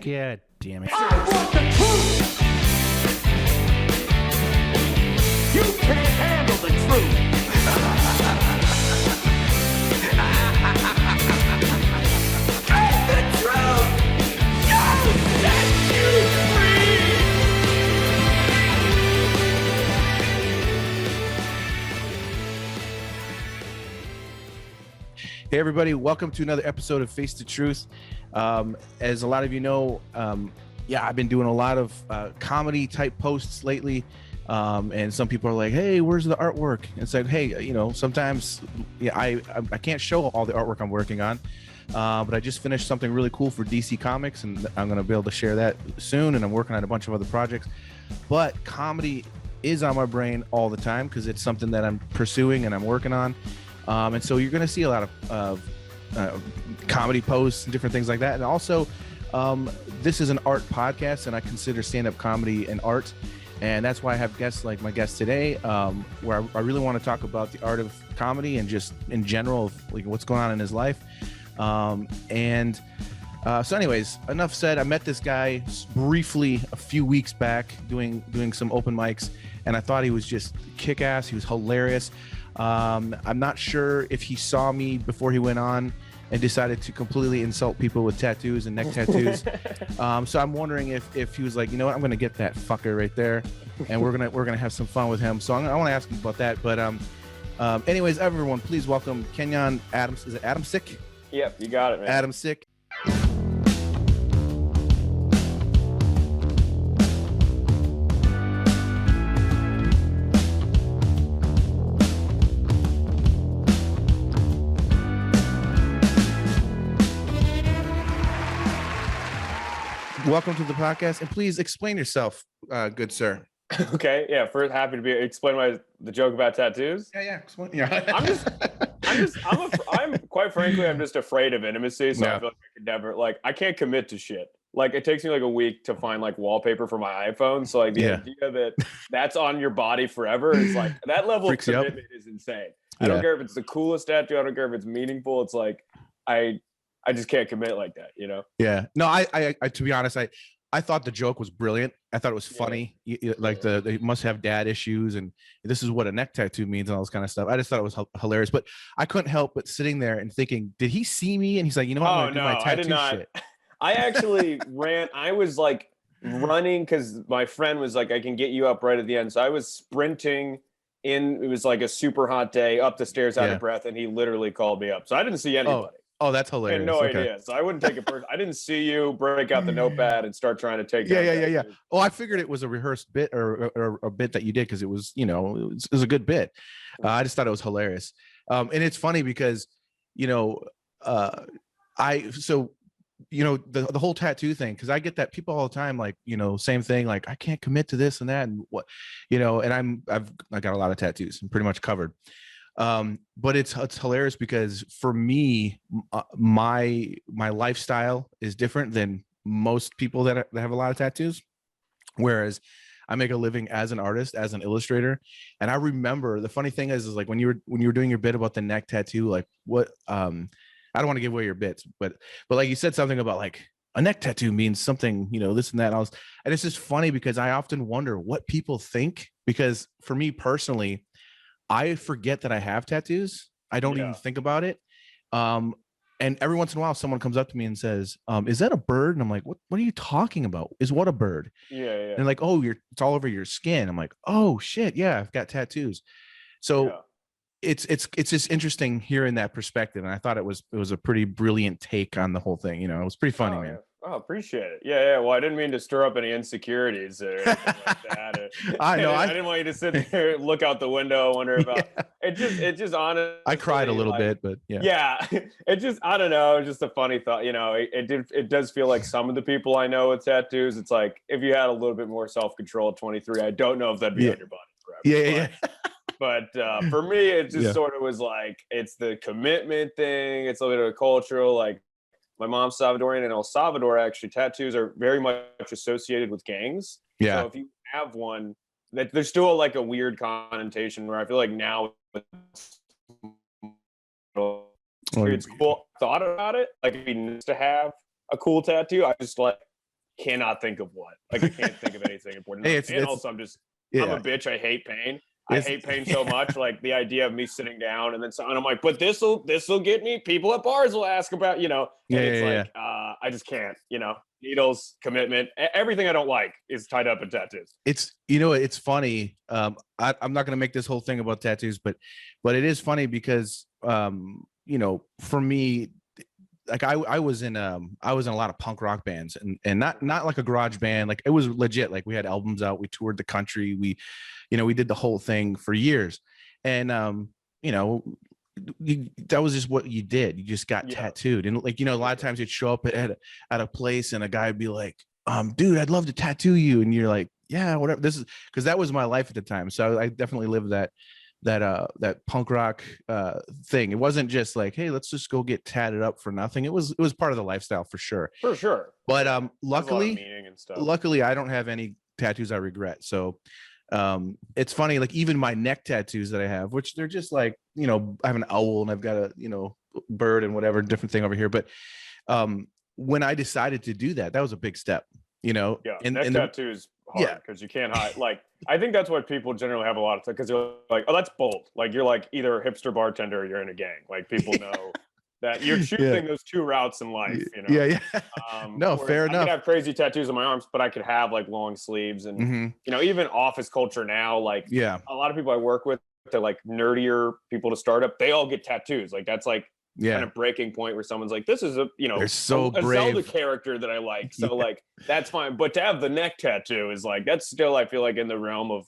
God damn it. I want the truth. You can't handle the truth. And the truth. No, set you free. Hey everybody, welcome to another episode of Face the Truth. As a lot of you know, I've been doing a lot of comedy type posts lately, and some people are like, hey, where's the artwork? And it's like, hey, you know, sometimes I can't show all the artwork I'm working on, but I just finished something really cool for DC Comics, and I'm going to be able to share that soon, and I'm working on a bunch of other projects. But comedy is on my brain all the time because it's something that I'm pursuing and I'm working on. And so you're going to see a lot of comedy posts and different things like that. And also, this is an art podcast, and I consider stand-up comedy an art. And that's why I have guests like my guest today, where I really want to talk about the art of comedy and just in general, like what's going on in his life. So anyways, enough said. I met this guy briefly a few weeks back doing some open mics, and I thought he was just kick-ass. He was hilarious. I'm not sure if he saw me before he went on and decided to completely insult people with tattoos and neck tattoos. So I'm wondering if he was like, you know what, I'm gonna get that fucker right there, and we're gonna have some fun with him. So I want to ask him about that. But anyways, everyone, please welcome Kenyon Adams. Is it Adamcik? Yep, you got it, man. Adamcik. Welcome to the podcast, and please explain yourself, good sir. Okay, yeah. First, happy to explain the joke about tattoos. Yeah. Explain. Yeah. I'm quite frankly, I'm just afraid of intimacy, so Yeah. I feel like I could never, I can't commit to shit. Like, it takes me like a week to find like wallpaper for my iPhone. So like the idea that that's on your body forever is like that level Freaks of you up. commitment is insane. I don't care if it's the coolest tattoo. I don't care if it's meaningful. It's like I just can't commit like that, you know? Yeah. No, I to be honest, I thought the joke was brilliant. I thought it was funny. Like they must have dad issues, and this is what a neck tattoo means and all this kind of stuff. I just thought it was hilarious, but I couldn't help but sitting there and thinking, did he see me? And he's like, you know what? I'm gonna do my tattoo I did not. shit. I actually I was like running because my friend was like, I can get you up right at the end. So I was sprinting it was like a super hot day, up the stairs out of breath, and he literally called me up. So I didn't see anybody. Oh, that's I hilarious. had no idea. So I wouldn't take it personally. I didn't see you break out the notepad and start trying to take it. Yeah. Oh, I figured it was a rehearsed bit or a bit that you did because it was, you know, it was a good bit. I just thought it was hilarious. And it's funny because, you know, the whole tattoo thing, because I get that people all the time, like, you know, same thing, like I can't commit to this and that and what, you know, and I got a lot of tattoos. I'm pretty much covered. But it's hilarious because for me, my lifestyle is different than most people that have a lot of tattoos. Whereas I make a living as an artist, as an illustrator. And I remember the funny thing is like when you were doing your bit about the neck tattoo, like what, I don't want to give away your bits, but like you said something about like a neck tattoo means something, you know, this and that. And it's just funny because I often wonder what people think, because for me personally, I forget that I have tattoos. I don't even think about it. And every once in a while, someone comes up to me and says, is that a bird? And I'm like, what are you talking about? Is what a bird? Yeah. And like, oh, it's all over your skin. I'm like, oh shit. Yeah, I've got tattoos. So it's just interesting hearing that perspective. And I thought it was a pretty brilliant take on the whole thing. You know, it was pretty funny, man. Oh, appreciate it. Yeah. Well, I didn't mean to stir up any insecurities or anything like that. I know. I didn't want you to sit there, look out the window, wonder about it. Just honestly, I cried a little bit, but yeah. Yeah. It just, I don't know. It's just a funny thought. You know, it does feel like some of the people I know with tattoos, it's like if you had a little bit more self-control at 23, I don't know if that'd be on your body forever. Yeah. But for me, it just sort of was like, it's the commitment thing. It's a little bit of cultural, like, my mom's Salvadorian, and El Salvador, actually, tattoos are very much associated with gangs. Yeah. So if you have one, there's still like a weird connotation where I feel like now it's cool. Thought about it, like it'd be nice to have a cool tattoo. I just like cannot think of what. Like I can't think of anything important. Hey, and also I'm a bitch. I hate pain. I hate pain so much. Like the idea of me sitting down and then so, and I'm like, but this'll get me. People at bars will ask about, and it's like I just can't, needles, commitment, everything I don't like is tied up in tattoos. It's it's funny. I'm not gonna make this whole thing about tattoos, but it is funny because for me, like I was in a lot of punk rock bands and not like a garage band. Like it was legit. Like we had albums out, we toured the country, we did the whole thing for years. And that was just what you did. You just got tattooed. And like, a lot of times you'd show up at a place and a guy would be like, dude, I'd love to tattoo you. And you're like, yeah, whatever. This is because that was my life at the time. So I definitely lived that punk rock thing. It wasn't just like, hey, let's just go get tatted up for nothing. It was part of the lifestyle for sure. For sure. But luckily I don't have any tattoos I regret. So it's funny, like even my neck tattoos that I have, which they're just like, I have an owl and I've got a bird and whatever different thing over here. But when I decided to do that was a big step, and neck tattoos hard because you can't hide. Like I think that's what people generally have a lot of because they're like, oh, that's bold. Like you're like either a hipster bartender or you're in a gang. Like people know that you're choosing those two routes in life. No, fair enough. I could have crazy tattoos on my arms, but I could have like long sleeves and even office culture now. Like a lot of people I work with, they're like nerdier people to start up. They all get tattoos. Like that's like kind of breaking point where someone's like, this is a Zelda character that I like. So like that's fine. But to have the neck tattoo is like that's still I feel like in the realm of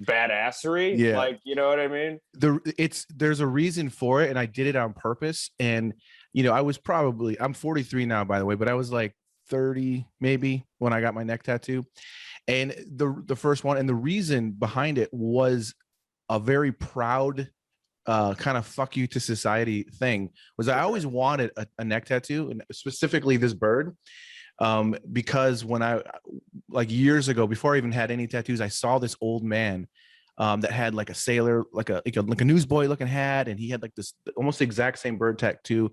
badassery. Like you know what I mean? There's a reason for it, and I did it on purpose. And I'm 43 now, by the way, but I was like 30 maybe when I got my neck tattoo. And the first one, and the reason behind it was a very proud kind of fuck you to society thing. Was I always wanted a neck tattoo, and specifically this bird, because when I like years ago, before I even had any tattoos, I saw this old man that had like a sailor, like a newsboy looking hat, and he had like this almost the exact same bird tattoo.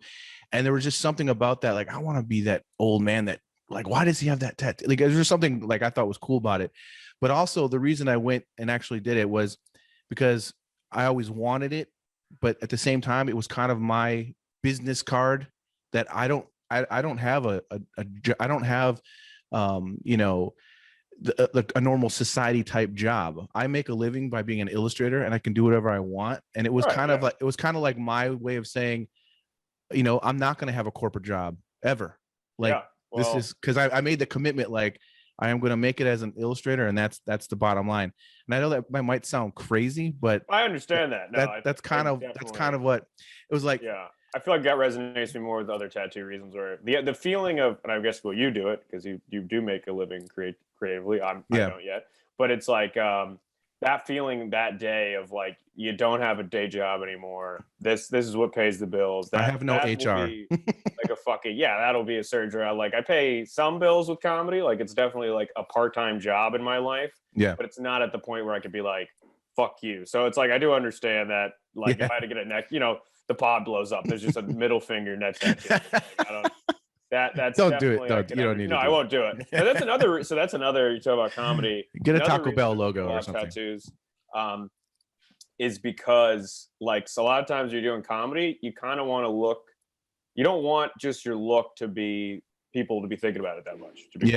And there was just something about that, like I want to be that old man that, like, why does he have that tattoo? Like there's just something like I thought was cool about it. But also the reason I went and actually did it was because I always wanted it, but at the same time it was kind of my business card that I don't have I don't have a normal society type job. I make a living by being an illustrator, and I can do whatever I want. And it was kind of like my way of saying, I'm not going to have a corporate job ever. Like this is because I made the commitment, like I am going to make it as an illustrator, and that's the bottom line. And I know that might sound crazy, but I understand that. No, that's kind of what it was like. Yeah. I feel like that resonates me more with other tattoo reasons, where the feeling of, and I guess you do it because you do make a living creatively. I don't yet, but it's like that feeling that day of like you don't have a day job anymore. This is what pays the bills. I have no HR. Like a fucking that'll be a surgery. I pay some bills with comedy. Like it's definitely like a part-time job in my life. Yeah, but it's not at the point where I could be like, fuck you. So it's like I do understand that. Like if I had to get a neck, the pod blows up. There's just a middle finger neck tattoo. Like, that's don't do it. You don't need. No, I won't do it. And that's another. So that's another. You talk about comedy. Get a Taco Bell logo or something. Tattoos, is because like so a lot of times you're doing comedy, you kind of want to look. You don't want just your look to be people to be thinking about it that much. You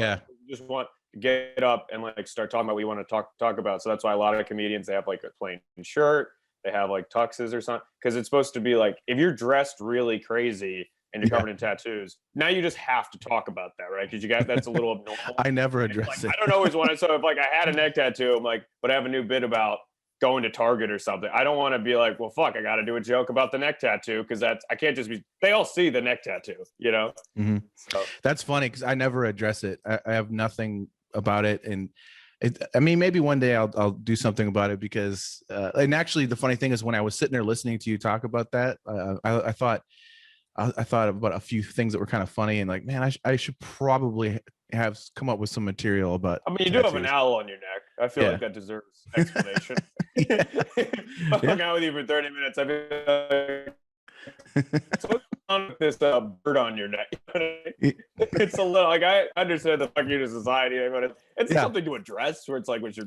just want to get up and like start talking about what you want to talk about. So that's why a lot of comedians, they have like a plain shirt. They have like tuxes or something, because it's supposed to be like if you're dressed really crazy and you're covered in tattoos, now you just have to talk about that, right? Because that's a little abnormal. I never address it. I don't always want to. So if like I had a neck tattoo, I'm like, but I have a new bit about going to Target or something. I don't want to be like, well, fuck, I got to do a joke about the neck tattoo because I can't just be. They all see the neck tattoo, Mm-hmm. So that's funny because I never address it. I have nothing about it, and. I mean, maybe one day I'll do something about it because, and actually the funny thing is when I was sitting there listening to you talk about that, I thought about a few things that were kind of funny and like, man, I should probably have come up with some material about. I mean, you do have an owl on your neck. I feel like that deserves explanation. I've hung out with you for 30 minutes. I feel like, so what's with this bird on your neck. It's a little like I understand the fuck you to society, but it's something to address where it's like, was your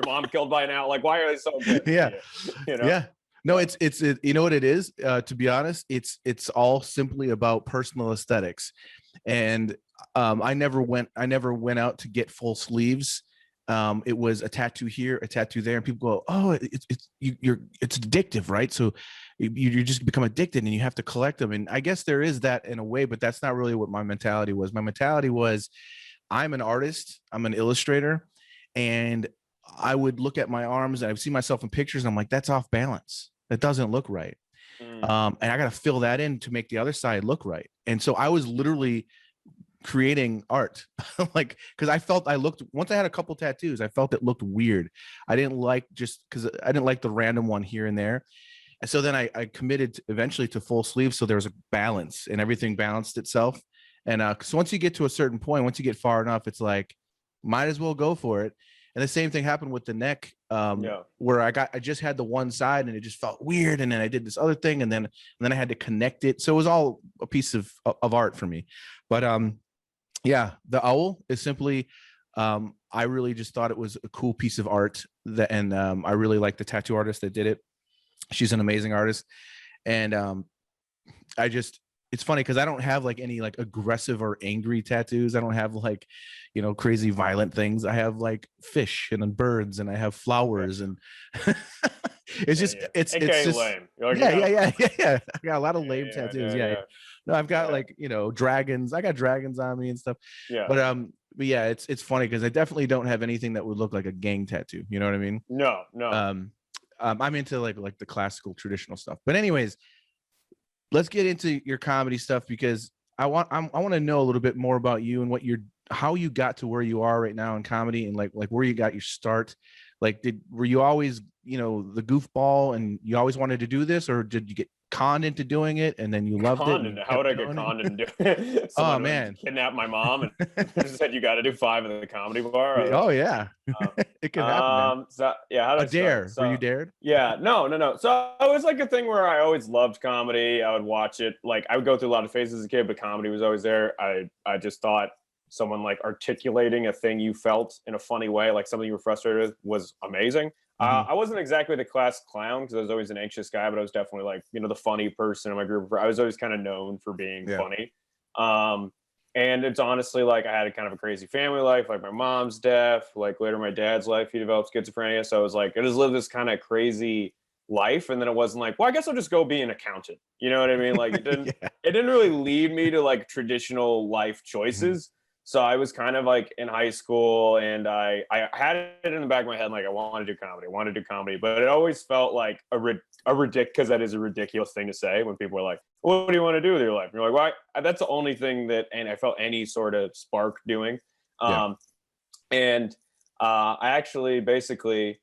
mom killed by now? Like, why are they so good? Yeah. You know? Yeah. No, it's you know what it is, to be honest, it's all simply about personal aesthetics. And I never went out to get full sleeves. It was a tattoo here, a tattoo there, and people go, oh, it's addictive, right? So you just become addicted and you have to collect them. And I guess there is that in a way, but that's not really what my mentality was. My mentality was, I'm an artist, I'm an illustrator, and I would look at my arms and I would see myself in pictures and I'm like, that's off balance. That doesn't look right. And I got to fill that in to make the other side look right. And so I was literally creating art, like, because I felt once I had a couple tattoos, I felt it looked weird. I didn't like, just because I didn't like the random one here and there. And so then I committed eventually to full sleeves. So there was a balance and everything balanced itself. And so once you get to a certain point, once you get far enough, it's like, might as well go for it. And the same thing happened with the neck, where I just had the one side and it just felt weird. And then I did this other thing, and then I had to connect it. So it was all a piece of art for me. But yeah, the owl is simply, I really just thought it was a cool piece of art and I really like the tattoo artist that did it. She's an amazing artist. And it's funny because I don't have like any like aggressive or angry tattoos. I don't have like, crazy violent things. I have like fish and then birds, and I have flowers, and it's just it's just lame. Yeah. I got a lot of lame tattoos. No, I've got like, dragons. I got dragons on me and stuff. But yeah, it's funny because I definitely don't have anything that would look like a gang tattoo. You know what I mean? No. I'm into like the classical traditional stuff. But anyways, let's get into your comedy stuff, because I want to know a little bit more about you and how you got to where you are right now in comedy, and like where you got your start. Like, were you always, the goofball and you always wanted to do this, or did you get conned into doing it and then you loved it? How would I get conned into it? Oh man, kidnapped my mom and said you got to do 5 at the comedy bar. Oh yeah, it could happen. Man. So yeah, how did a dare? Were you dared? Yeah, no. So it was like a thing where I always loved comedy. I would watch it. Like, I would go through a lot of phases as a kid, but comedy was always there. I just thought someone like articulating a thing you felt in a funny way, like something you were frustrated with, was amazing. I wasn't exactly the class clown because I was always an anxious guy, but I was definitely like, the funny person in my group. I was always kind of known for being funny. And it's honestly like I had a kind of a crazy family life. Like, my mom's deaf. Like, later my dad's life, he developed schizophrenia. So I was like, I just lived this kind of crazy life. And then it wasn't like, well, I guess I'll just go be an accountant. You know what I mean? Like, it didn't really lead me to like traditional life choices. So I was kind of like in high school, and I had it in the back of my head, like, I want to do comedy, but it always felt like because that is a ridiculous thing to say when people are like, what do you want to do with your life? And you're like, well, that's the only thing that, and I felt any sort of spark doing. And I actually basically,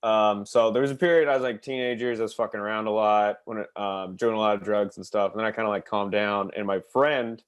so there was a period I was like teenagers, I was fucking around a lot, doing a lot of drugs and stuff. And then I kind of like calmed down, and my friend,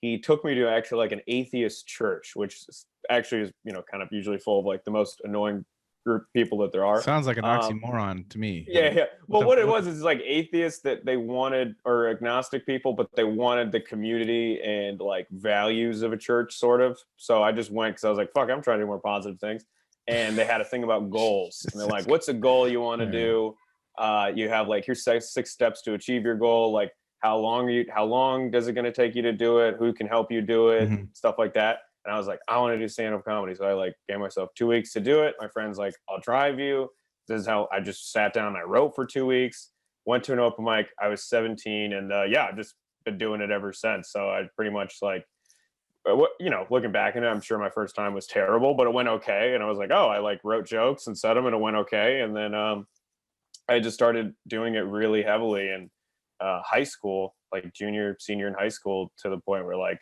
he took me to actually like an atheist church, which actually is, kind of usually full of like the most annoying group of people that there are. Sounds like an oxymoron to me. Yeah. Well, what it was is like atheists that they wanted, or agnostic people, but they wanted the community and like values of a church, sort of. So I just went because I was like, fuck, I'm trying to do more positive things. And they had a thing about goals. And they're like, what's a goal you want to do? You have like, here's 6 steps to achieve your goal. Like, how long does it going to take you to do it? Who can help you do it? Stuff like that. And I was like, I want to do stand-up comedy. So I like gave myself 2 weeks to do it. My friend's like, I'll drive you. This is how I just sat down and I wrote for 2 weeks, went to an open mic. I was 17, and I've just been doing it ever since. So I pretty much like, looking back at it, I'm sure my first time was terrible, but it went okay. And I was like, oh, I like wrote jokes and said them, and it went okay. And then I just started doing it really heavily in high school, like junior, senior in high school, to the point where like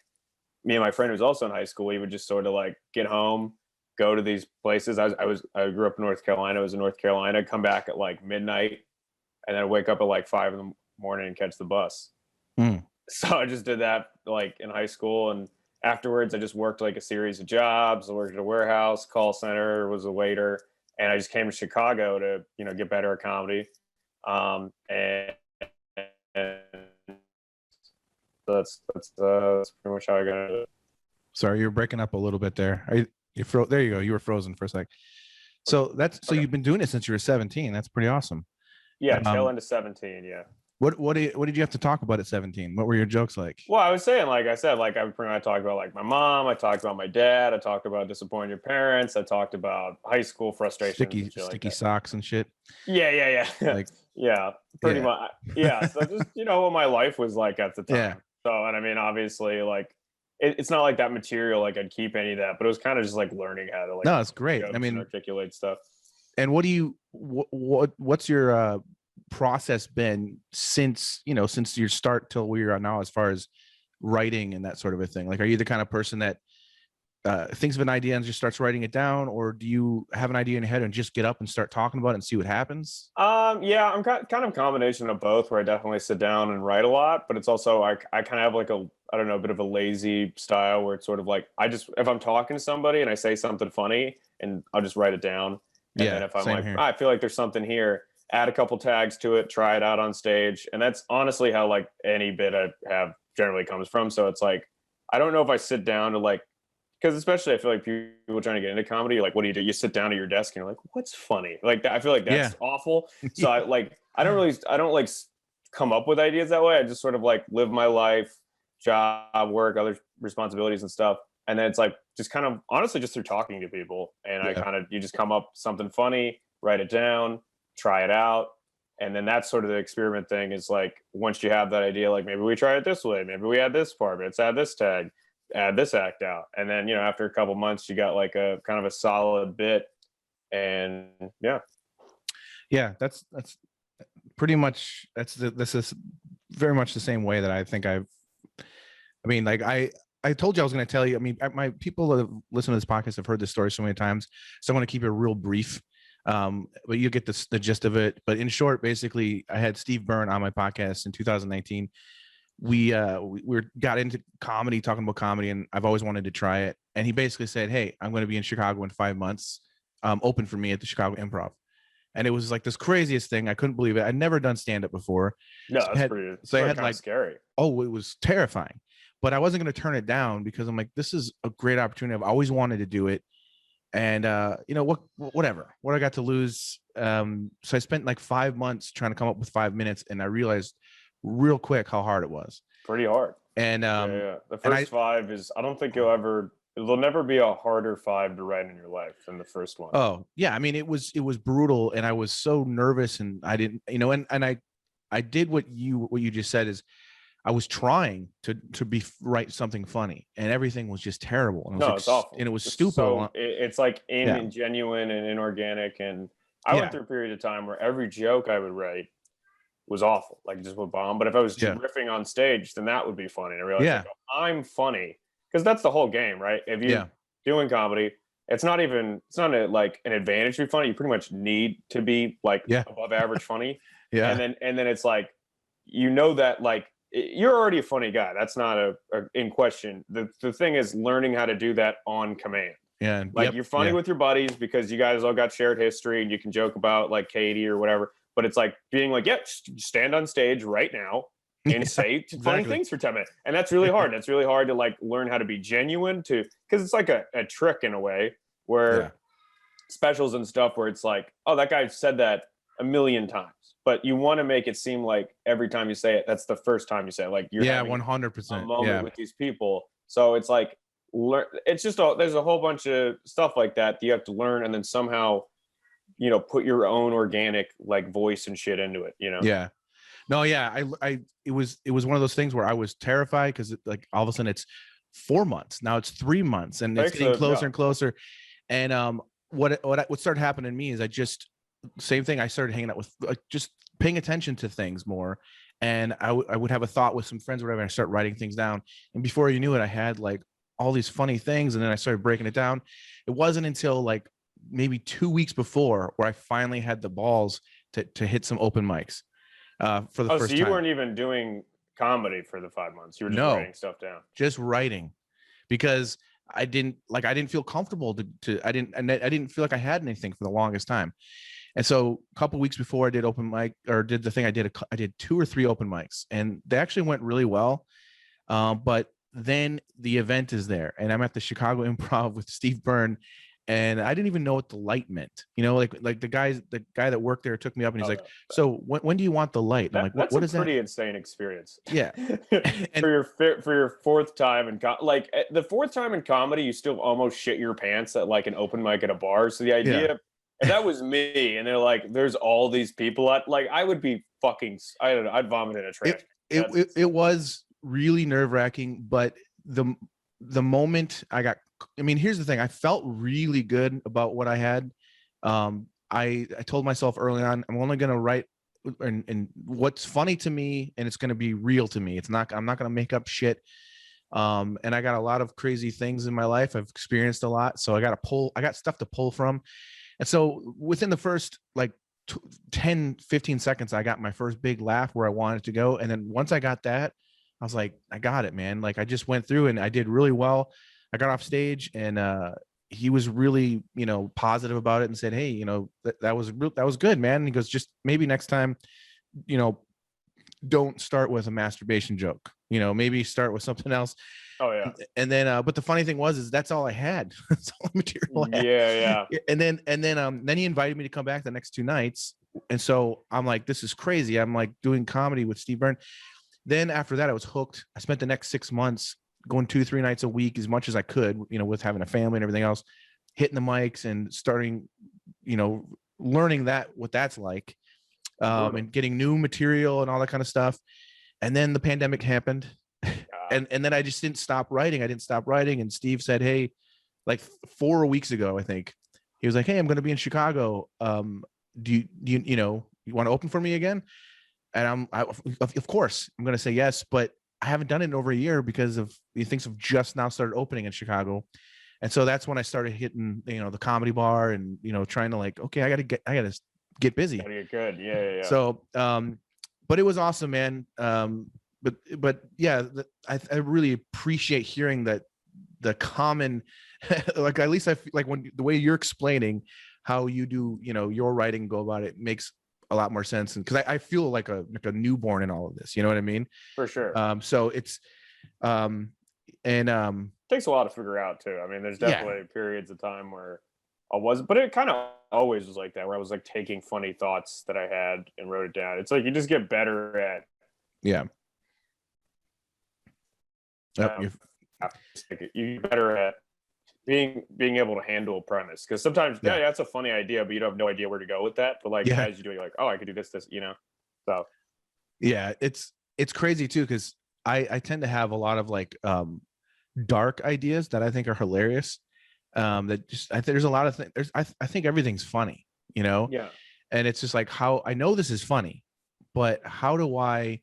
me and my friend who's also in high school, we would just sort of like get home, go to these places. I grew up in North Carolina. I was in North Carolina, come back at like midnight, and then wake up at like 5 in the morning and catch the bus. So I just did that like in high school, and afterwards I just worked like a series of jobs. I worked at a warehouse, call center, was a waiter, and I just came to Chicago to get better at comedy. And That's pretty much how I got it. Sorry, you're breaking up a little bit there. There you go. You were frozen for a sec. So Okay. you've been doing it since you were 17. That's pretty awesome. Yeah, tail Um, end of 17. Yeah. what did you have to talk about at 17? What were your jokes like? Well, I was saying, like I said, like I talked about like my mom, I talked about my dad, I talked about disappointing your parents, I talked about high school frustrations and shit like Sticky that. socks and shit. Yeah. Like, yeah, pretty yeah. much. Yeah. So just, what my life was like at the time. Yeah. So, and I mean, obviously, like it's not like that material, like I'd keep any of that, but it was kind of just like learning how to like, No, it's great. jokes I mean, and articulate stuff. and what's your process been since your start till where you're at now, as far as writing and that sort of a thing? Like, are you the kind of person that thinks of an idea and just starts writing it down, or do you have an idea in your head and just get up and start talking about it and see what happens? Yeah, I'm kind of a combination of both, where I definitely sit down and write a lot, but it's also I kind of have like I don't know, a bit of a lazy style where it's sort of like if I'm talking to somebody and I say something funny, and I'll just write it down. And then if I'm like, I feel like there's something here, add a couple tags to it, try it out on stage. And that's honestly how like any bit I have generally comes from. So it's like, I don't know if I sit down to like, because especially I feel like people trying to get into comedy, like, what do? You sit down at your desk and you're like, what's funny? Like, I feel like that's awful. So I don't like come up with ideas that way. I just sort of like live my life, job, work, other responsibilities and stuff. And then it's like, just kind of honestly, just through talking to people. And you just come up something funny, write it down, try it out. And then that's sort of the experiment thing, is like, once you have that idea, like maybe we try it this way, maybe we add this part, let's add this tag, add this act out. And then, after a couple months, you got like a kind of a solid bit. And that's pretty much, this is very much the same way that I think I told you I was going to tell you. I mean, my people that have listened to this podcast have heard this story so many times, so I want to keep it real brief. But you get the gist of it. But in short, basically, I had Steve Byrne on my podcast in 2019. We got into comedy, talking about comedy, and I've always wanted to try it. And he basically said, "Hey, I'm going to be in Chicago in 5 months. Open for me at the Chicago Improv." And it was like this craziest thing. I couldn't believe it. I'd never done stand up before. No, so I had like scary. Oh, it was terrifying. But I wasn't going to turn it down, because I'm like, this is a great opportunity. I've always wanted to do it. And, whatever, what I got to lose. So I spent like 5 months trying to come up with 5 minutes. And I realized real quick how hard it was. Pretty hard. And the first 5 is, I don't think there'll never be a harder 5 to write in your life than the first one. Oh yeah. I mean, it was brutal, and I was so nervous, and I didn't, and I did what you just said, is I was trying to write something funny, and everything was just terrible. And it's awful. And it was stupid. So it's like ingenuine and inorganic. And I went through a period of time where every joke I would write was awful, like just would bomb. But if I was riffing on stage, then that would be funny. And I realized I'm funny, because that's the whole game, right? If you're doing comedy, it's not an advantage to be funny. You pretty much need to be like above average funny. And then it's like, that like, you're already a funny guy. That's not a in question. The thing is learning how to do that on command. Yeah. Like you're funny with your buddies because you guys all got shared history and you can joke about like Katie or whatever. But it's like being like, stand on stage right now and say funny things for 10 minutes. And that's really hard. That's really hard to like learn how to be genuine because it's like a trick in a way, where specials and stuff where it's like, oh, that guy said that a million times. But you want to make it seem like every time you say it, that's the first time you say it. Like you're 100% a moment with these people. So it's like, it's just there's a whole bunch of stuff like that you have to learn, and then somehow, put your own organic like voice and shit into it. Yeah. No, yeah. It was one of those things where I was terrified, because like all of a sudden it's 4 months. Now it's 3 months, and it's getting closer and closer. And what started happening to me is same thing. I started hanging out with, like, just paying attention to things more. And I would have a thought with some friends or whatever, and I start writing things down. And before you knew it, I had like all these funny things. And then I started breaking it down. It wasn't until like maybe 2 weeks before where I finally had the balls to hit some open mics for the first time. So you weren't even doing comedy for the 5 months. You were just writing stuff down. Just writing, because I didn't feel comfortable I didn't feel like I had anything for the longest time. And so a couple weeks before I did open mic, or did the thing I did 2 or 3 open mics, and they actually went really well. But then the event is there, and I'm at the Chicago Improv with Steve Byrne, and I didn't even know what the light meant. Like the guy that worked there took me up and he's like, "So when do you want the light?" And I'm like, "What is that?" That's a pretty insane experience. Yeah. For your fourth time in the fourth time in comedy, you still almost shit your pants at like an open mic at a bar. So the idea, and that was me, and they're like, "There's all these people at like," I would be fucking, I don't know, I'd vomit in a trash. It was really nerve-wracking, but the moment here's the thing, I felt really good about what I had. I told myself early on, I'm only going to write and what's funny to me, and it's going to be real to me. I'm not going to make up shit. And I got a lot of crazy things in my life. I've experienced a lot, so I got stuff to pull from. And so within the first like 10, 15 seconds, I got my first big laugh where I wanted to go. And then once I got that, I was like, I got it, man. Like I just went through and I did really well. I got off stage, and he was really, positive about it and said, "Hey, that was good, man." And he goes, "Just maybe next time, don't start with a masturbation joke. Maybe start with something else." Oh yeah. And then, but the funny thing is that's all I had. That's all the material I had. Yeah. And then he invited me to come back the next 2 nights, and so I'm like, this is crazy. I'm like doing comedy with Steve Byrne. Then after that, I was hooked. I spent the next 6 months going 2-3 nights a week as much as I could, with having a family and everything else, hitting the mics and starting, learning what that's like, and getting new material and all that kind of stuff. And then the pandemic happened, and then I just didn't stop writing. And Steve said, "Hey," like 4 weeks ago, I think, he was like, "Hey, I'm going to be in Chicago. Do you want to open for me again?" And of course, I'm going to say yes, but I haven't done it in over a year because of the things have just now started opening in Chicago. And so that's when I started hitting, the comedy bar and, trying to like, okay, I got to get busy. Gotta get good. Yeah. So, but it was awesome, man. But yeah, I really appreciate hearing that the common, like, at least I feel like when the way you're explaining how you do, your writing, go about it, makes a lot more sense. And because I feel like a newborn in all of this, you know what I mean? For sure. So it's takes a lot to figure out too. I mean, there's definitely periods of time where I wasn't, but it kind of always was like that, where I was like taking funny thoughts that I had and wrote it down. It's like you just get better at you get better at being able to handle a premise, because sometimes that's a funny idea, but you don't have no idea where to go with that. But like as you do, you're like, oh, I could do this, so it's crazy too, because I tend to have a lot of like dark ideas that I think are hilarious. That just there's a lot of things. I think everything's funny, and it's just like, how I know this is funny, but how do I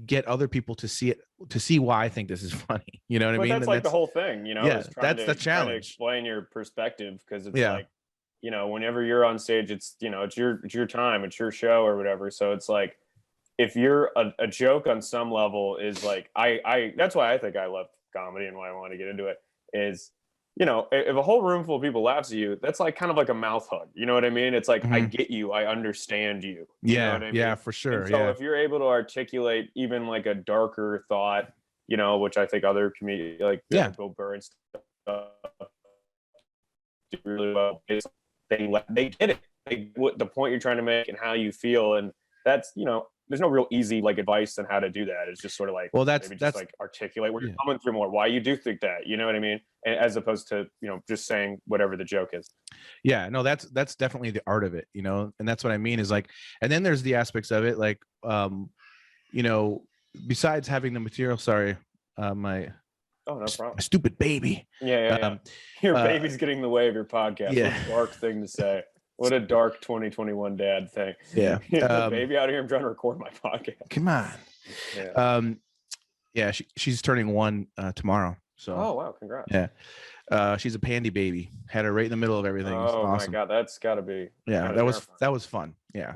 get other people to see it, to see why I think this is funny? You know what I mean? That's like the whole thing, that's the challenge. Trying to explain your perspective, because it's like, whenever you're on stage, it's it's your time, it's your show or whatever. So it's like, if you're a joke on some level is like, I that's why I think I love comedy and why I want to get into it is, if a whole room full of people laughs at you, that's like kind of like a mouth hug. You know what I mean? It's like, I get you, I understand you. You know what I mean? Yeah, for sure. And so if you're able to articulate even like a darker thought, which I think other comedians like Bill Burr and stuff do really well, is they get it. What the point you're trying to make and how you feel, and that's there's no real easy like advice on how to do that. It's just sort of like, well, that's like articulate where you're coming through more, why you do think that, you know what I mean? And as opposed to, just saying whatever the joke is. Yeah, no, that's definitely the art of it, and that's what I mean is like, and then there's the aspects of it, like, besides having the material, sorry, my stupid baby. Yeah. Your baby's getting in the way of your podcast. Yeah. What a dark thing to say. What a dark 2021 dad thing. Yeah. Baby out here, I'm trying to record my podcast. Come on. Yeah. She's turning 1 tomorrow. So. Oh wow! Congrats. Yeah. She's a pandy baby. Had her right in the middle of everything. Oh awesome. my god, that's got to be. Yeah, that was fun. Yeah.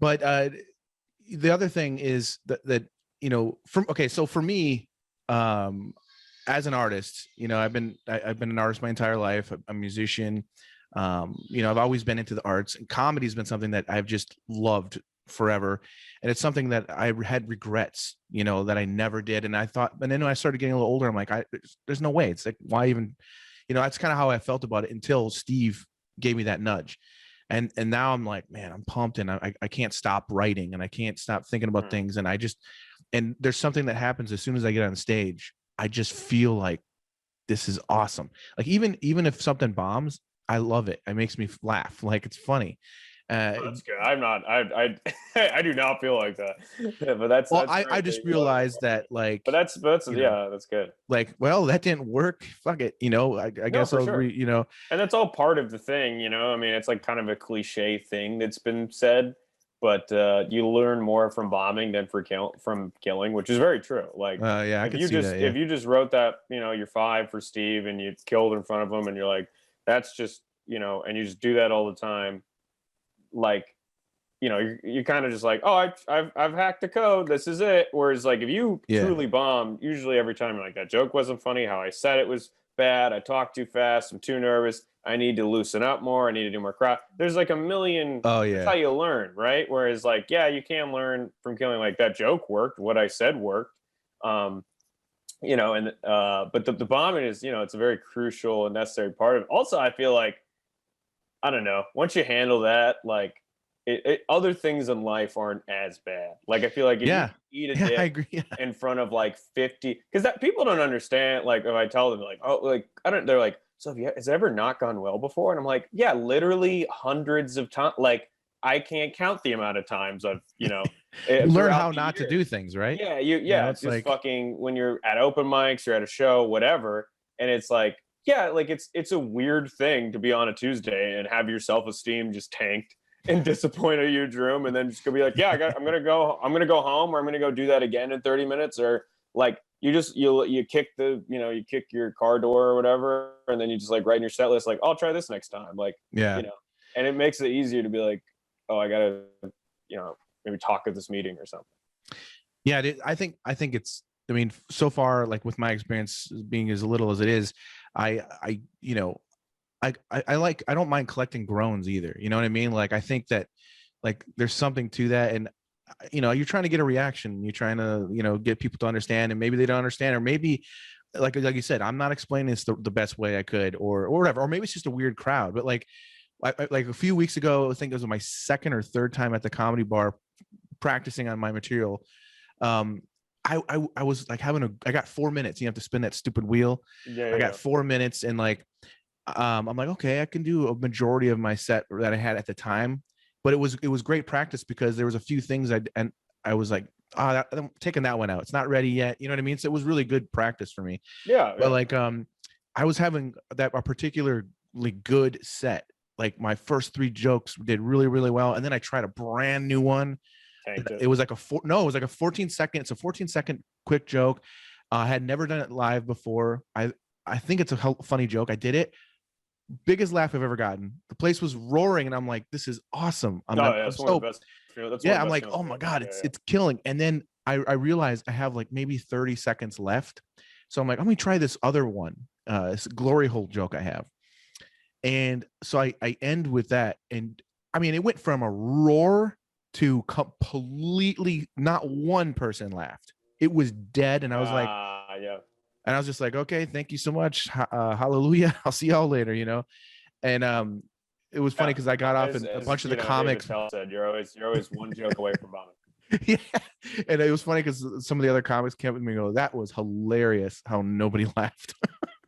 But the other thing is that so for me, as an artist, I've been an artist my entire life. I'm a musician. I've always been into the arts, and comedy's been something that I've just loved forever. And it's something that I had regrets, you know, that I never did. And I thought, and then when I started getting a little older, I'm like, there's no way. It's like, why even, you know, that's kind of how I felt about it until Steve gave me that nudge. And now I'm like, man, I'm pumped, and I can't stop writing, and I can't stop thinking about things. And and there's something that happens as soon as I get on stage. I just feel like this is awesome. Like even if something bombs, I love it. It makes me laugh. Like it's funny. That's good. I'm not. I do not feel like that. But that's. Well, that's I just realized that, like. But that's know, that's good. Like, well, that didn't work. Fuck it. You know, I guess I'll you know. And that's all part of the thing. You know, I mean, it's like kind of a cliche thing that's been said, but you learn more from bombing than from killing, which is very true. Like, yeah, I if could you see just that, yeah. if you just wrote that, you know, you're 5 for Steve, and you killed in front of him, and you're like, that's just, you know, and you just do that all the time, like, you know, you're kind of just like, oh, I've hacked the code. This is it. Whereas, like, if you truly bomb, usually every time you're like, that joke wasn't funny. How I said it was bad. I talked too fast. I'm too nervous. I need to loosen up more. I need to do more crap. There's like a million. Oh yeah. That's how you learn, right? Whereas, like, yeah, you can learn from killing. Like, that joke worked. What I said worked. You know, and but the bombing is, you know, it's a very crucial and necessary part of it. Also, I feel like, I don't know, once you handle that, like, other things in life aren't as bad. Like, I feel like if you eat a dip I agree. in front of like 50, because that people don't understand. Like, if I tell them, like, oh, like, I don't, they're like, so has it ever not gone well before? And I'm like, yeah, literally hundreds of times. Like, I can't count the amount of times I've, you know, learn how not to do things, right? Yeah, you know, it's just like, fucking when you're at open mics, you're at a show, whatever, and it's like, yeah, like it's a weird thing to be on a Tuesday and have your self-esteem just tanked and disappoint a huge room, and then just gonna be like, yeah, I'm gonna go home, or I'm gonna go do that again in 30 minutes, or like you kick you kick your car door or whatever, and then you just like write in your set list, like, I'll try this next time, like, you know, and it makes it easier to be like, oh, I gotta, you know, maybe talk at this meeting or something. Yeah, I think it's, I mean, so far, like with my experience being as little as it is, I you know, I don't mind collecting groans either. You know what I mean? Like, I think that, like, there's something to that. And, you know, you're trying to get a reaction. You're trying to, you know, get people to understand, and maybe they don't understand, or maybe like you said, I'm not explaining this the best way I could, or whatever, or maybe it's just a weird crowd. But like a few weeks ago, I think it was my second or third time at the comedy bar practicing on my material. I was like I got 4 minutes. You have to spin that stupid wheel. I got 4 minutes, and like, I'm like, okay, I can do a majority of my set that I had at the time, but it was great practice, because there was a few things I was like, I'm taking that one out. It's not ready yet. You know what I mean? So it was really good practice for me. Yeah. But like, I was having a particularly good set. Like, my first 3 jokes did really, really well. And then I tried a brand new one. It was like it was like a 14-second. It's a 14-second quick joke. I had never done it live before. I think it's a funny joke. I did it. Biggest laugh I've ever gotten. The place was roaring, and I'm like, this is awesome. I'm like, oh my God, it's killing. And then I realized I have like maybe 30 seconds left. So I'm like, let me try this other one. It's a glory hole joke I have. And so I end with that. And I mean, it went from a roar to completely not one person laughed. It was dead. And I was like, and I was just like, okay, thank you so much. Hallelujah. I'll see y'all later, you know? And it was funny because I got off, and a bunch of the comics said, you're always one joke away from bombing. Yeah. And it was funny because some of the other comics came with me and go, that was hilarious how nobody laughed.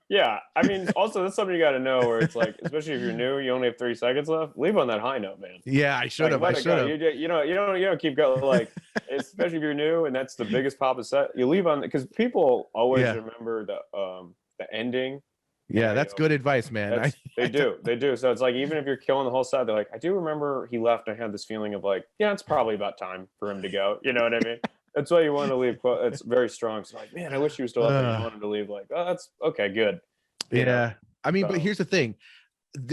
Yeah. I mean, also, that's something you got to know, where it's like, especially if you're new, you only have 30 seconds left. Leave on that high note, man. Yeah, I should have. I should have. You don't keep going, like, especially if you're new and that's the biggest pop of set. You leave on, because people always remember the ending. Yeah, that's good advice, man. They do. So it's like, even if you're killing the whole set, they're like, I do remember he left. I had this feeling of like, yeah, it's probably about time for him to go. You know what I mean? That's why you want to leave. It's very strong. So like, man, I wish he was still up there. You wanted to leave. Like, oh, that's okay, good. You know? I mean, but here's the thing.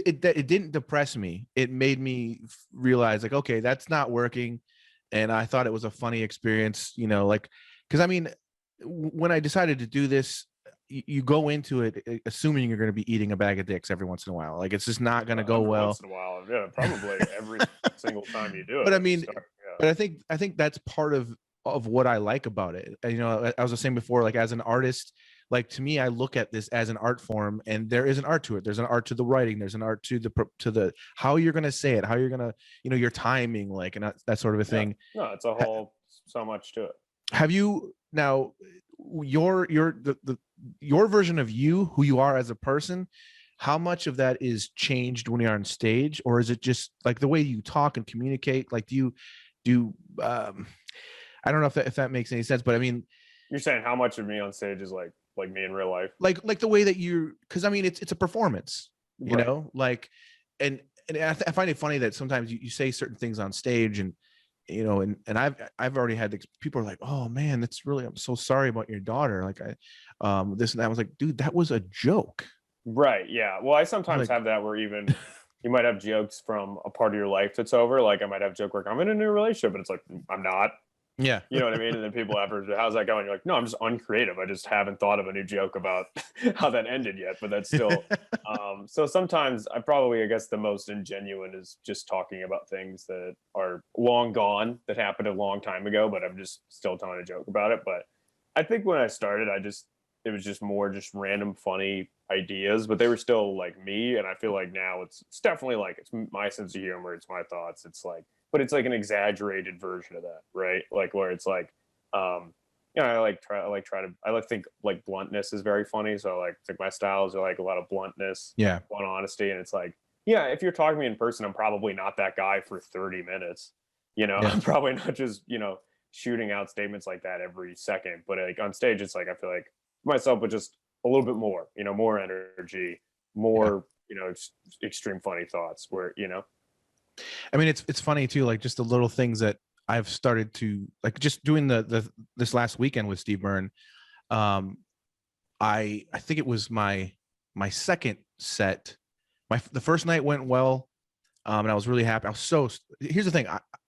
It didn't depress me. It made me realize, like, okay, that's not working. And I thought it was a funny experience, you know, like, because I mean, when I decided to do this, you go into it assuming you're going to be eating a bag of dicks every once in a while. Like, it's just not going to go well. Once in a while, yeah, probably every single time you do it. But I mean, But I think that's part of what I like about it. And, you know, I was saying before, like as an artist, like to me, I look at this as an art form, and there is an art to it. There's an art to the writing. There's an art to the how you're gonna say it, how you're gonna, you know, your timing, like, and that sort of a thing. No, it's a whole so much to it. Have you now your version of you, who you are as a person? How much of that is changed when you're on stage, or is it just like the way you talk and communicate? Like, do I don't know if that makes any sense, but I mean, you're saying how much of me on stage is like me in real life, like the way that you, because I mean, it's a performance, you right. know, like, and I find it funny that sometimes you say certain things on stage, and you know, and I've already had people are like, oh man, that's really, I'm so sorry about your daughter, like this and that. I was like, dude, that was a joke. Right. Yeah. Well, I sometimes have that where even you might have jokes from a part of your life that's over. Like I might have joke where I'm in a new relationship, and it's like, I'm not. Yeah. You know what I mean? And then people afterwards, how's that going? You're like, no, I'm just uncreative. I just haven't thought of a new joke about how that ended yet. But that's still so sometimes I guess the most ingenuine is just talking about things that are long gone, that happened a long time ago, but I'm just still telling a joke about it. But I think when I started, it was just more just random funny ideas, but they were still like me. And I feel like now it's definitely like, it's my sense of humor, it's my thoughts, it's like, but it's like an exaggerated version of that, right? Like where it's like, you know, I think like bluntness is very funny. So like my styles are like a lot of bluntness, blunt honesty. And it's like, yeah, if you're talking to me in person, I'm probably not that guy for 30 minutes. You know, I'm probably not just, you know, shooting out statements like that every second. But like on stage, it's like, I feel like myself with just a little bit more, you know, more energy, more, you know, extreme funny thoughts where, you know. I mean, it's funny too, like just the little things that I've started to like, just doing this last weekend with Steve Byrne. I think it was my second set. The first night went well, and I was really happy. Here's the thing: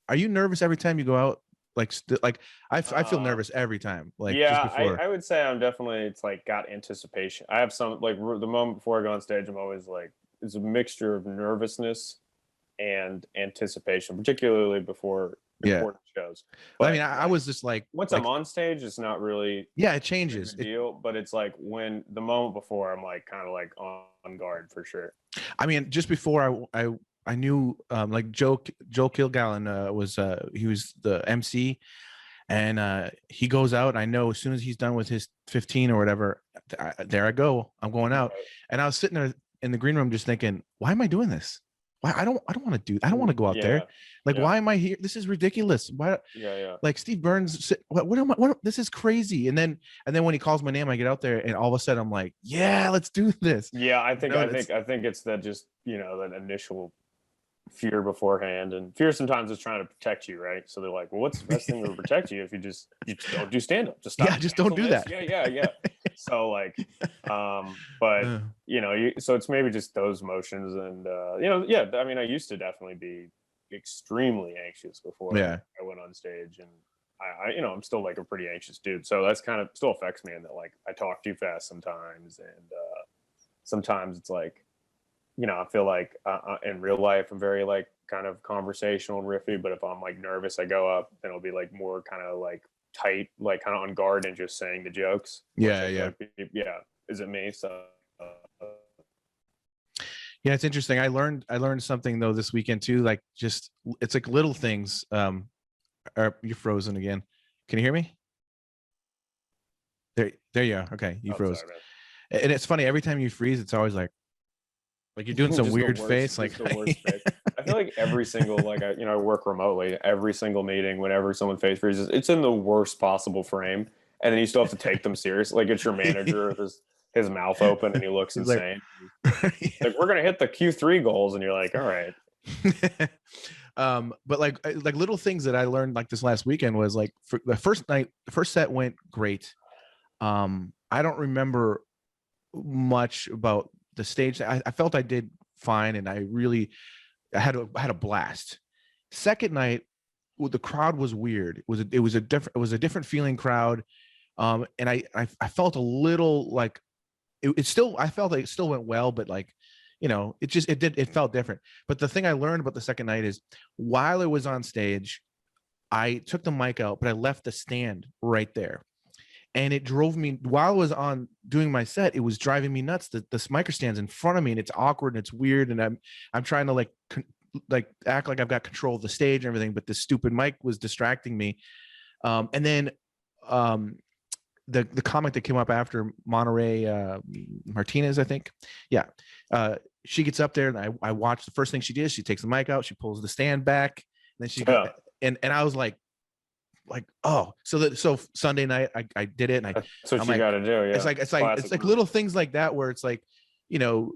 are you nervous every time you go out? Like I feel nervous every time. Like yeah, just before. I would say I'm definitely, it's like got anticipation. I have some, like the moment before I go on stage, I'm always like, it's a mixture of nervousness and anticipation, particularly before important shows. But I mean, I was just like, once I'm on stage, it's not really it changes a deal, but it's like when the moment before, I'm like kind of like on guard for sure. I mean, just before I knew like Joe Kilgallen he was the MC, and he goes out, and I know as soon as he's done with his 15 or whatever, there I go, I'm going out. And I was sitting there in the green room just thinking, why am I doing this? Why I don't want to do, I don't want to go out there. Like, why am I here? This is ridiculous. Why? Like Steve Burns, what am I? This is crazy. And then when he calls my name, I get out there, and all of a sudden I'm like, yeah, let's do this. Yeah, I think it's that, just, you know, that initial fear beforehand, and fear sometimes is trying to protect you, right? So they're like, well, what's the best thing to protect you if you just don't do stand up? Just stop. Yeah, just don't do that. Yeah. So like, but you know, so it's maybe just those motions, and you know, I mean, I used to definitely be extremely anxious before I went on stage, and I you know, I'm still like a pretty anxious dude, so that's kind of still affects me in that, like, I talk too fast sometimes, and sometimes it's like, you know, I feel like in real life I'm very like kind of conversational and riffy, but if I'm like nervous, I go up, then it'll be like more kind of like tight, like kind of on guard and just saying the jokes. Yeah. Is it me? So yeah, it's interesting. I learned something though this weekend too. Like, just, it's like little things. You're frozen again. Can you hear me? There you are. Okay, you froze. Sorry, and it's funny, every time you freeze, it's always like you're doing some weird face. Like, the worst face. I feel like every single, like, I work remotely. Every single meeting, whenever someone face freezes, it's in the worst possible frame, and then you still have to take them serious. Like, it's your manager with his mouth open, and he looks insane. Like, we're gonna hit the Q3 goals, and you're like, all right. But like little things that I learned like this last weekend was like, for the first set went great. I don't remember much about the stage. I felt I did fine, and I had a blast. Second night, the crowd was weird. It was a different feeling crowd, and I felt a little like I felt like it still went well, but like, you know, it felt different. But the thing I learned about the second night is, while I was on stage, I took the mic out, but I left the stand right there. And it drove me, while I was on doing my set, it was driving me nuts. The mic stand's in front of me and it's awkward and it's weird. And I'm trying to like act like I've got control of the stage and everything, but this stupid mic was distracting me. And then the comic that came up after, Monterey Martinez, I think. Yeah. She gets up there and I watched. The first thing she did, she takes the mic out, she pulls the stand back, and then she and I was like, oh, so Sunday night I did it, and that's what you got to do. Yeah, it's like little things like that where it's like, you know,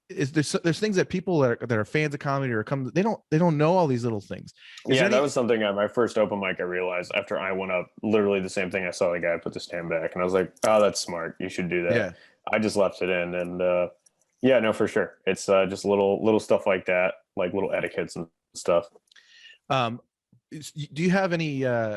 there's things that people that are fans of comedy or come, they don't know all these little things. That was something at my first open mic I realized after I went up. Literally the same thing. I saw the guy put the stand back, and I was like, oh, that's smart. You should do that. Yeah. I just left it in, and yeah, no, for sure. It's just little stuff like that, like little etiquettes and stuff. Do you have any I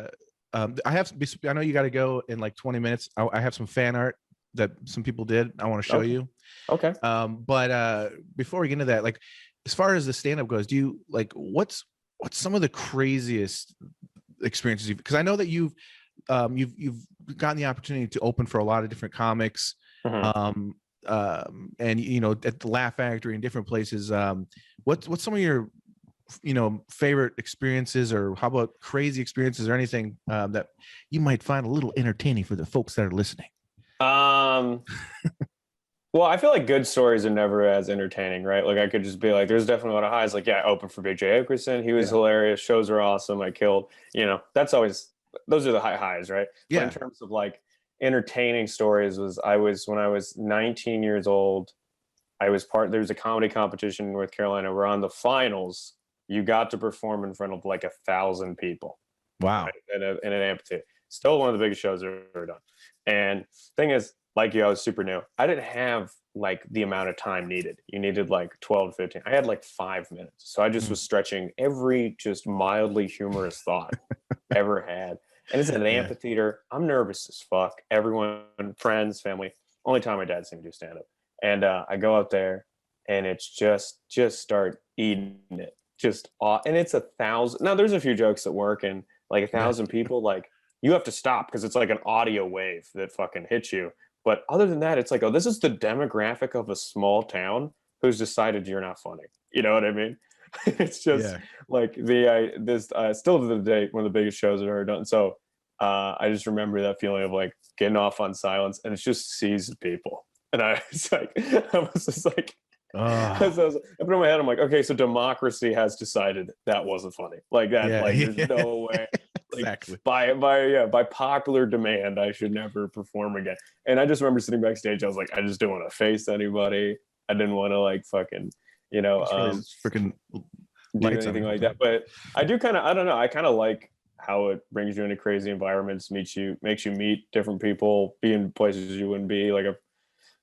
know you got to go in like 20 minutes. I have some fan art that some people did I want to show you. Okay. But before we get into that, like as far as the stand-up goes, do you like what's some of the craziest experiences because I know that you've gotten the opportunity to open for a lot of different comics. Mm-hmm. And you know, at the Laugh Factory and different places. What's some of your favorite experiences, or how about crazy experiences or anything that you might find a little entertaining for the folks that are listening? Well, I feel like good stories are never as entertaining, right? Like I could just be like, there's definitely a lot of highs. Like, yeah, I opened for Big J. Okerson. He was hilarious. Shows are awesome. I killed, that's always, those are the highs, right? Yeah. But in terms of like entertaining stories when I was 19 years old, there was a comedy competition in North Carolina. We're on the finals. You got to perform in front of like 1,000 people. Wow. Right? In an amphitheater. Still one of the biggest shows I've ever done. And thing is, like you, I was super new. I didn't have like the amount of time needed. You needed like 12 to 15. I had like 5 minutes. So I just was stretching every just mildly humorous thought ever had. And it's an amphitheater. I'm nervous as fuck. Everyone, friends, family. Only time my dad seen me do stand-up. And I go out there and it's just start eating it. And it's 1,000. Now there's a few jokes that work, and like 1,000 people, like you have to stop because it's like an audio wave that fucking hits you. But other than that, it's like, oh, this is the demographic of a small town who's decided you're not funny. You know what I mean? It's just like still to the day, one of the biggest shows I've ever done. So I just remember that feeling of like getting off on silence, and it's just seas of people. And I was just like, I put in my head, I'm like, okay, so democracy has decided that wasn't funny. Like that, there's no way. Like, exactly. By popular demand, I should never perform again. And I just remember sitting backstage, I was like, I just didn't want to face anybody. I didn't want to like fucking, freaking do anything like that. But I do kind of, I don't know, I kind of like how it brings you into crazy environments, makes you meet different people, be in places you wouldn't be. Like I've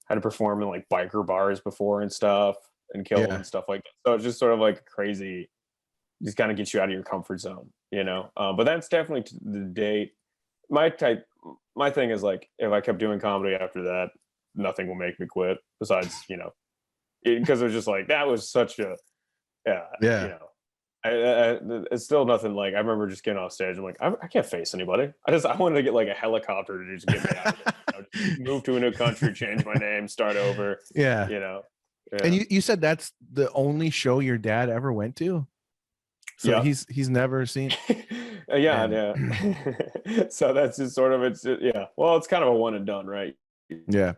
had to perform in like biker bars before and stuff, and kill and stuff like that. So it's just sort of like crazy, just kind of gets you out of your comfort zone, but that's definitely the date. My thing is like, if I kept doing comedy after that, nothing will make me quit besides, because it was just like, that was such a, it's still nothing. Like I remember just getting off stage, I'm like, I can't face anybody. I wanted to get like a helicopter to just get me out of it. Move to a new country, change my name, start over. And you said that's the only show your dad ever went to? So he's never seen. Yeah. So that's just sort of well, it's kind of a one and done, right? Yeah.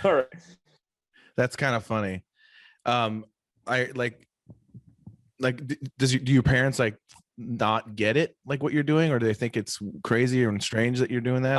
All right. That's kind of funny. I like do your parents like not get it, like what you're doing, or do they think it's crazy or strange that you're doing that?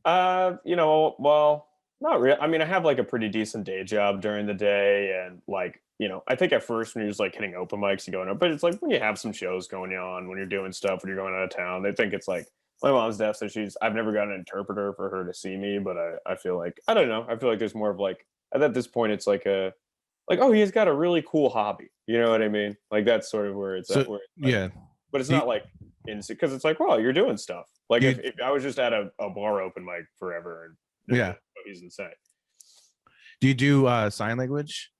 Well, not really. I mean, I have like a pretty decent day job during the day, and like, I think at first when you're just like hitting open mics, you go up, but it's like when you have some shows going on, when you're doing stuff, when you're going out of town, they think it's like, my mom's deaf, so I've never got an interpreter for her to see me, but I feel like, I don't know, I feel like there's more of like, at this point, it's like oh, he's got a really cool hobby. You know what I mean? Like that's sort of where it's at. But it's not like because it's like, well, you're doing stuff. Like if I was just at a bar open mic forever, and he's insane. Do you do sign language?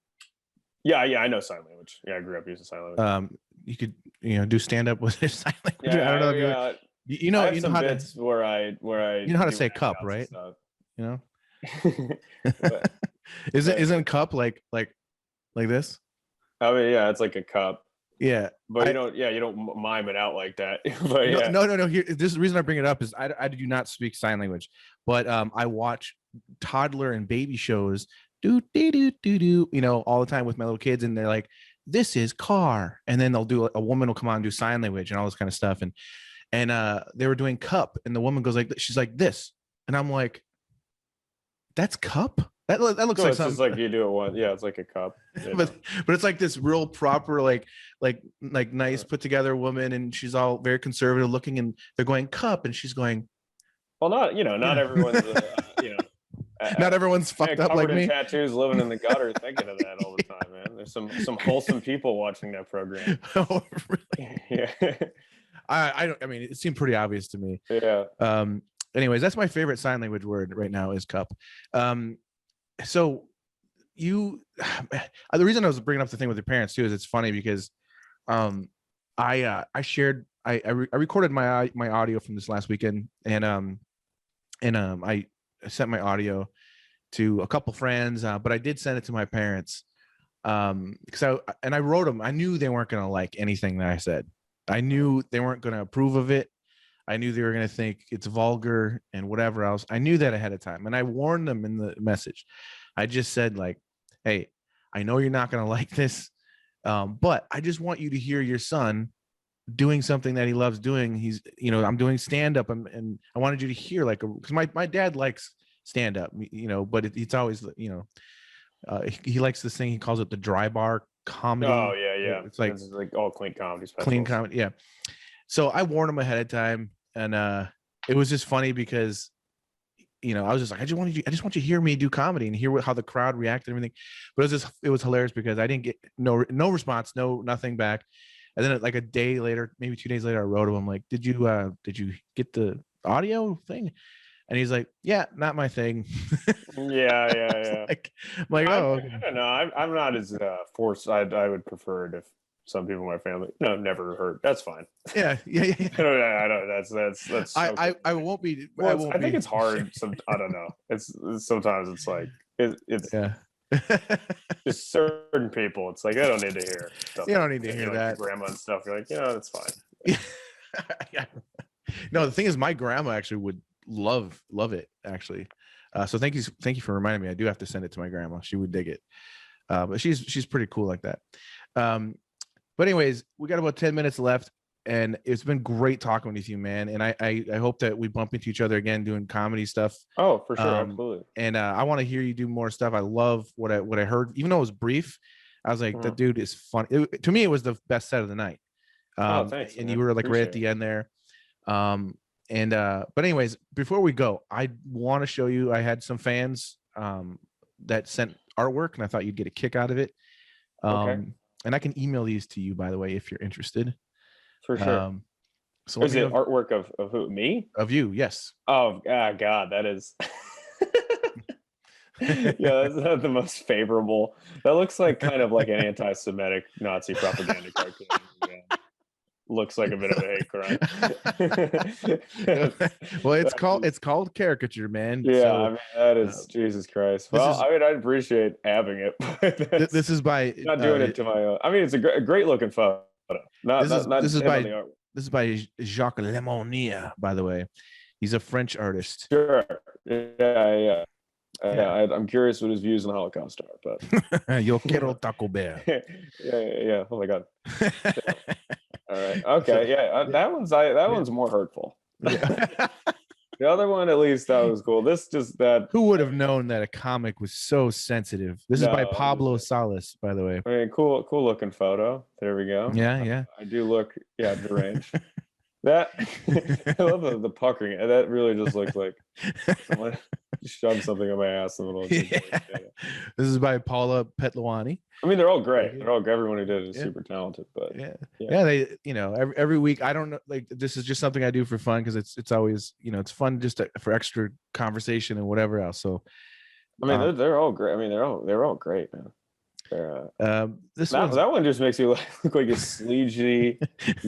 Yeah, I know sign language. Yeah, I grew up using sign language. You could, do stand up with sign language. Yeah, I don't know if I have you know some how bits where I you know how to do say cup, handouts and right? stuff. You know, But, isn't cup like this? I mean, yeah, it's like a cup, Yeah. but you don't mime it out like that. But No, yeah, no. Here, this is the reason I bring it up is I do not speak sign language, but I watch toddler and baby shows, all the time with my little kids, and they're like, "This is car," and then a woman will come on and do sign language and all this kind of stuff, and they were doing cup, and the woman goes like, she's like this, and I'm like, "That's cup." That looks so like it's something. just like you do it once. Yeah, it's like a cup. but it's like this real proper like nice put together woman, and she's all very conservative looking, and they're going cup, and she's going, well, not everyone's not everyone's fucked up like covered in me. tattoos, living in the gutter, thinking of that all the time, man. There's some wholesome people watching that program. Oh, really? Yeah, I mean, it seemed pretty obvious to me. yeah. Anyways, that's my favorite sign language word right now is cup. So the reason I was bringing up the thing with your parents too is it's funny because I recorded my audio from this last weekend, and I sent my audio to a couple friends, but I did send it to my parents because I wrote them. I knew they weren't going to like anything that I said. I knew they weren't going to approve of it. I knew they were going to think it's vulgar and whatever else. I knew that ahead of time, and I warned them in the message. I just said, like, hey, I know you're not going to like this, but I just want you to hear your son doing something that he loves doing. He's, I'm doing stand-up, and I wanted you to hear, like, because my dad likes stand-up, but it's always, he likes this thing. He calls it the dry bar comedy. Oh yeah. It's like all clean comedy specials. Clean comedy, yeah. So I warned him ahead of time, and it was just funny because, I was just like, I just want you to hear me do comedy and hear how the crowd reacted and everything. But it was hilarious because I didn't get no response, nothing back. And then like a day later, maybe 2 days later, I wrote to him like, did you get the audio thing? And he's like, yeah, not my thing. Yeah. I'm like, oh, okay. I don't know. I'm not as forced. I would prefer it if some people in my family never heard. That's fine. Yeah. I don't. That's. So I won't be. Well, I think it's hard. I don't know. It's sometimes it's like it's yeah. just certain people. It's like I don't need to hear. Stuff You don't need to hear like that. grandma and stuff. You're like, that's fine. Yeah. No, the thing is, my grandma actually would love it actually. So thank you for reminding me. I do have to send it to my grandma. She would dig it. But she's pretty cool like that. But anyways, we got about 10 minutes left, and it's been great talking with you, man. And I hope that we bump into each other again doing comedy stuff. Oh, for sure, absolutely. And I want to hear you do more stuff. I love what I heard, even though it was brief. I was like, that dude is fun. To me, it was the best set of the night. Thanks. And man. you were like Appreciate right at the end there. But anyways, before we go, I want to show you. I had some fans that sent artwork, and I thought you'd get a kick out of it. Okay. And I can email these to you, by the way, if you're interested. For sure. So is it artwork of who? Me? Of you? Yes. Oh, God, that is. Yeah, that's not the most favorable. That looks like kind of like an anti-Semitic Nazi propaganda cartoon. Yeah. Looks like a bit of a hate crime. Well, it's called caricature, man. Yeah, So, I mean, that is Jesus Christ. Well, I mean, I appreciate having it. this is by not doing it to my own. I mean, it's a great looking photo. This is by Jacques Lemonnier, by the way. He's a French artist. Sure. Yeah. I'm curious what his views on the Holocaust are, but Yo quiero Taco Bell. yeah. Oh my God. All right. Okay. Yeah. That one's more hurtful. Yeah. The other one, at least, that was cool. Who would have known that a comic was so sensitive? This is by Pablo Salas, by the way. I mean, cool looking photo. There we go. Yeah. I do look, deranged. That I love the puckering. That really just looks like someone shoved something in my ass in the middle of the This is by Paula Petlawani. I mean, they're all great. Everyone who did it is super talented. But they, every week. I don't know, like this is just something I do for fun because it's always it's fun just for extra conversation and whatever else. So, I mean, they're all great. I mean, they're all great, man. This that one just makes you look like a sleazy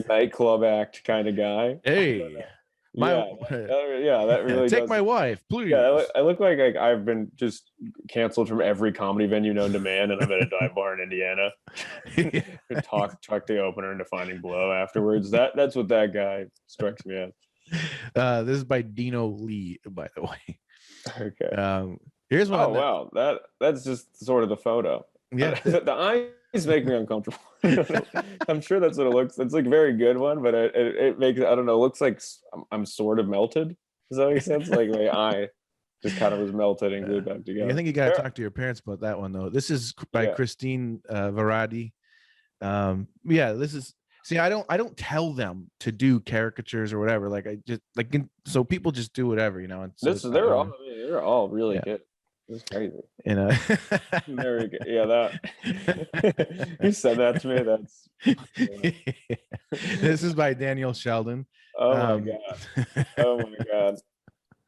nightclub act kind of guy. Hey, that really take does. my wife, please. Yeah, I look like I've been just canceled from every comedy venue known to man, and I'm at a dive bar in Indiana. talk the opener into Finding Blow afterwards. That's what that guy strikes me as. This is by Dino Lee, by the way. Okay. Here's one. Oh wow, that's just sort of the photo. Yeah, the eyes make me uncomfortable. I'm sure that's what it looks. It's like a very good one, but it makes, I don't know. It looks like I'm sort of melted. Does that make sense? Like my eye just kind of was melted and glued back together. I think you got to talk to your parents about that one though. This is by Christine Varadi. This is. See, I don't tell them to do caricatures or whatever. Like I just so people just do whatever, you know. And so they're all really good. It's crazy. Very good. Yeah, that you said that to me. That's This is by Daniel Sheldon. Oh my god.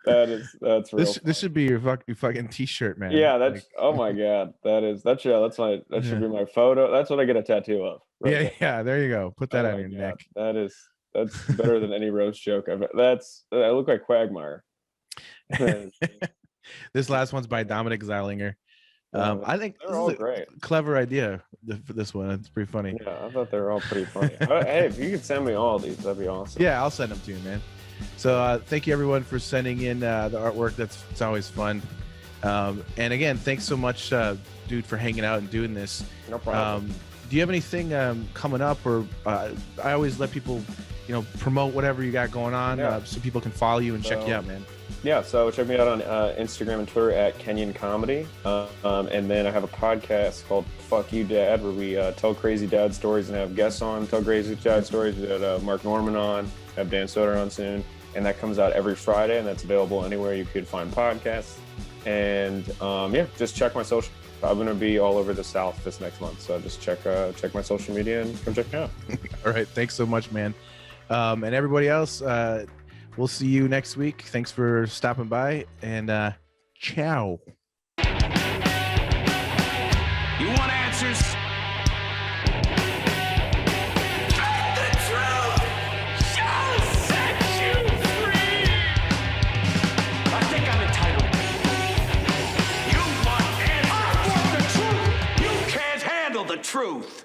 That's real. This should be your fucking t-shirt, man. Yeah, that's oh my god. That should be my photo. That's what I get a tattoo of. Right there. There you go. Put that on your neck. That's better than any roast joke I've. I look like Quagmire. This last one's by Dominic Zeilinger. I think they're all great. Clever idea for this one. It's pretty funny. Yeah, I thought they were all pretty funny. Hey, if you could send me all these, that'd be awesome. Yeah, I'll send them to you, man. So thank you everyone for sending in the artwork. It's always fun. And again, thanks so much, dude, for hanging out and doing this. No problem. Do you have anything coming up, or I always let people, promote whatever you got going on, so people can follow you and check you out, man. Yeah, so check me out on Instagram and Twitter at Kenyon Comedy. And then I have a podcast called Fuck You Dad, where we tell crazy dad stories and have guests on, tell crazy dad stories. We had Mark Norman on, have Dan Soder on soon. And that comes out every Friday, and that's available anywhere you could find podcasts. And just check my social. I'm going to be all over the South this next month. So just check my social media and come check me out. All right. Thanks so much, man. And everybody else, we'll see you next week. Thanks for stopping by, and ciao. You want answers? And the truth shall set you free. I think I'm entitled. You want answers? I want the truth. You can't handle the truth.